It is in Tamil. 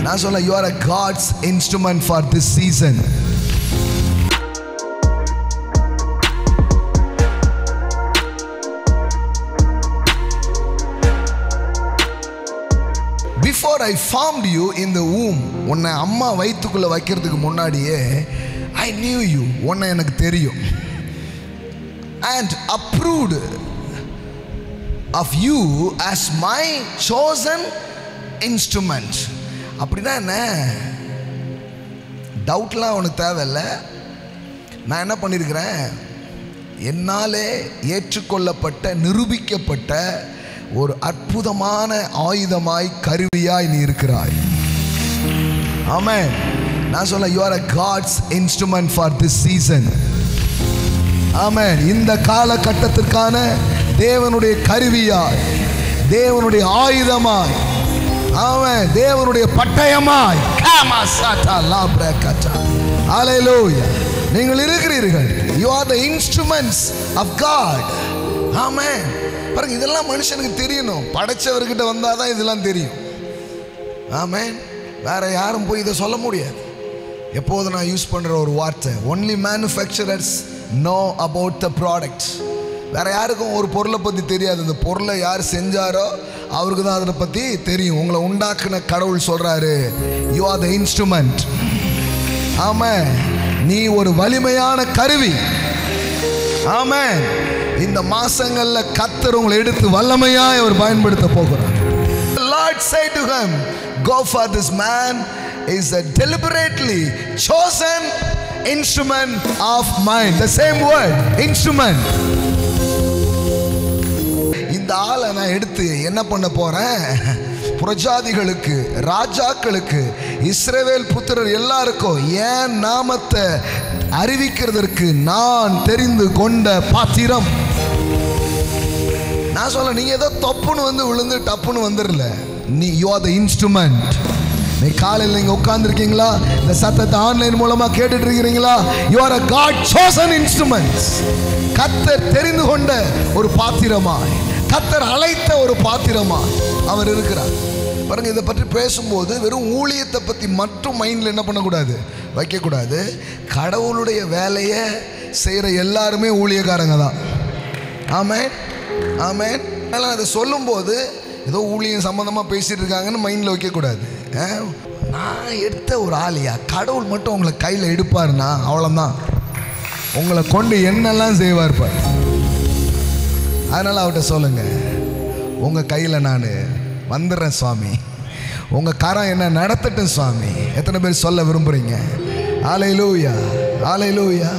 நான் சொல்ல, you are a God's instrument for this season. Before I formed you in the womb, உன்னை அம்மா வயிற்றுக்குள்ள வைக்கிறதுக்கு முன்னாடியே I knew you, உன்னை எனக்கு தெரியும். And approved of you as my chosen instrument. அப்படின்னா என்ன? டவுட்லாம் உனக்கு தேவையில்லை. நான் என்ன பண்ணியிருக்கிறேன்? என்னாலே ஏற்றுக்கொள்ளப்பட்ட நிரூபிக்கப்பட்ட ஒரு அற்புதமான ஆயுதமாய் கருவியாய் நீ இருக்கிறாய். ஆமென். நான் சொல்ல, you are a God's instrument for this season. ஆமென். இந்த காலகட்டத்திற்கான தேவனுடைய கருவியாய், தேவனுடைய ஆயுதமாய், ஆமென், தேவனுடைய பட்டயமாய். ஹல்லேலூயா. நீங்கள் இருக்கிறீர்கள். You are the instruments of God. ஆமென். பாருங்க, இதெல்லாம் மனுஷனுக்கு தெரியணும். படைச்சவர்கிட்ட வந்தாதான் இதெல்லாம் தெரியும். ஆமென். வேற யாரும் போய் இதை சொல்ல முடியாது. எப்போது நான் யூஸ் பண்ற ஒரு வார்த்தை, only manufacturers know about the product. வேற யாருக்கும் ஒரு பொருளை பத்தி தெரியாது. இந்த பொருளை யார் செஞ்சாரோ அவருக்கு தான் அதை பத்தி தெரியும். உங்களை உண்டாக்குன கடவுள் சொல்றாரு, you are the instrument. ஆமென். நீ ஒரு வலிமையான கருவி. ஆமென். இந்த மாசங்கள்ல கர்த்தர் உங்களை எடுத்து வல்லமையாய் அவர் பயன்படுத்த போகிறார். The Lord said to him, go for this man is a deliberately chosen instrument of mine. The same word, instrument. இந்த ஆளை நான் எடுத்து என்ன பண்ண போறேன்? பிரஜாதிகளுக்கு, ராஜாக்களுக்கு, இஸ்ரவேல் புத்திரர் எல்லாருக்கும் என் நாமத்தை அறிவிக்கிறதற்கு நான் தெரிந்து கொண்ட பாத்திரம். நான் சொல்ல, நீங்க ஏதோ தப்புன்னு வந்து விழுந்து டப்புன்னு வந்துடல. நீ you are the instrument. நீ காலையில் நீங்க உட்கார்ந்து இருக்கீங்களா? இந்த சத்தத்தை ஆன்லைன் மூலமா கேட்டுட்டு இருக்கிறீங்களா? you are a God chosen instruments. கர்த்தர் தெரிந்து கொண்ட ஒரு பாத்திரமாய், கர்த்தர் அழைத்த ஒரு பாத்திரமாய் அவர் இருக்கிறார். பாருங்க, இதை பற்றி பேசும்போது வெறும் ஊழியத்தை பற்றி மட்டும் மைண்டில் என்ன பண்ணக்கூடாது, வைக்கக்கூடாது. கடவுளுடைய வேலையை செய்கிற எல்லாருமே ஊழியக்காரங்க தான். ஆமென், ஆமென். அதனால் அதை சொல்லும்போது ஏதோ ஊழியம் சம்மந்தமாக பேசிகிட்டு இருக்காங்கன்னு மைண்டில் வைக்கக்கூடாது. நான் எடுத்த ஒரு ஆளியா, கடவுள் மட்டும் உங்களை கையில் எடுப்பாருன்னா அவ்வளோதான், உங்களை கொண்டு என்னெல்லாம் செய்வார் பார். அதனால் அவர்கிட்ட சொல்லுங்க, உங்கள் கையில் நான் வந்துடுறேன் சுவாமி, உங்கள் கரம் என்ன நடத்தட்டும் சுவாமி. எத்தனை பேர் சொல்ல விரும்புகிறீங்க? ஹல்லேலூயா, ஹல்லேலூயா.